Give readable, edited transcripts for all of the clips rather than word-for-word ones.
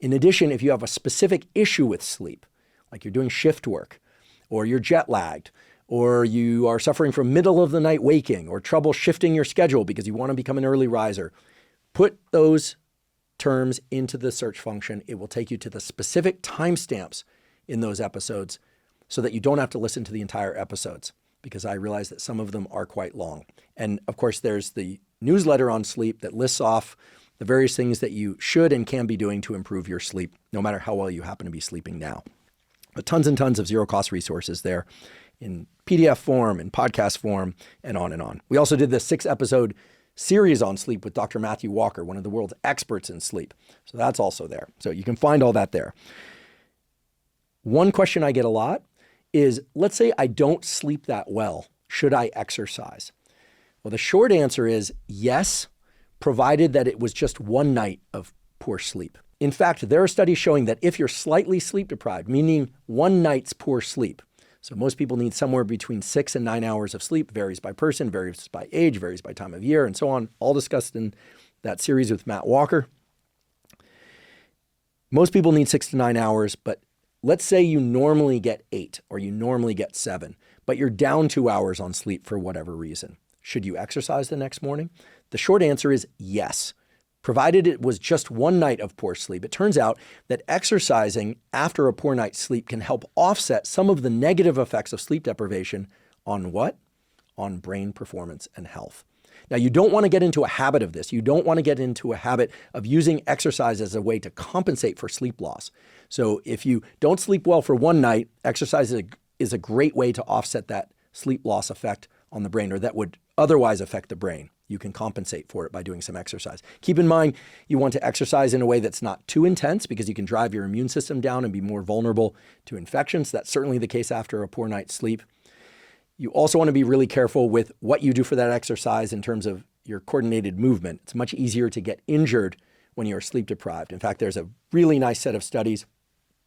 In addition, if you have a specific issue with sleep, like you're doing shift work, or you're jet lagged, or you are suffering from middle of the night waking, or trouble shifting your schedule because you want to become an early riser, put those terms into the search function. It will take you to the specific timestamps in those episodes so that you don't have to listen to the entire episodes, because I realize that some of them are quite long. And of course, there's the newsletter on sleep that lists off the various things that you should and can be doing to improve your sleep, no matter how well you happen to be sleeping now. But tons and tons of zero-cost resources there in PDF form, in podcast form, and on and on. We also did this 6-episode series on sleep with Dr. Matthew Walker, one of the world's experts in sleep. So that's also there. So you can find all that there. One question I get a lot is, let's say I don't sleep that well. Should I exercise? Well, the short answer is yes, provided that it was just one night of poor sleep. In fact, there are studies showing that if you're slightly sleep deprived, meaning one night's poor sleep, so most people need somewhere between 6 and 9 hours of sleep, varies by person, varies by age, varies by time of year, and so on, all discussed in that series with Matt Walker. Most people need 6 to 9 hours, but let's say you normally get 8 or you normally get 7, but you're down 2 hours on sleep for whatever reason. Should you exercise the next morning? The short answer is yes, provided it was just one night of poor sleep. It turns out that exercising after a poor night's sleep can help offset some of the negative effects of sleep deprivation on what? On brain performance and health. Now, you don't want to get into a habit of this. You don't want to get into a habit of using exercise as a way to compensate for sleep loss. So if you don't sleep well for one night, exercise is a great way to offset that sleep loss effect on the brain, or that would otherwise affect the brain. You can compensate for it by doing some exercise. Keep in mind, you want to exercise in a way that's not too intense, because you can drive your immune system down and be more vulnerable to infections. That's certainly the case after a poor night's sleep. You also want to be really careful with what you do for that exercise in terms of your coordinated movement. It's much easier to get injured when you're sleep deprived. In fact, there's a really nice set of studies,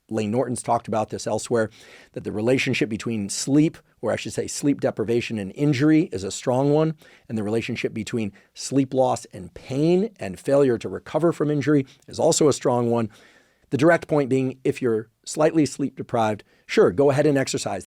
Layne Norton's talked about this elsewhere, that the relationship between sleep, or I should say sleep deprivation and injury, is a strong one. And the relationship between sleep loss and pain and failure to recover from injury is also a strong one. The direct point being, if you're slightly sleep deprived, sure, go ahead and exercise.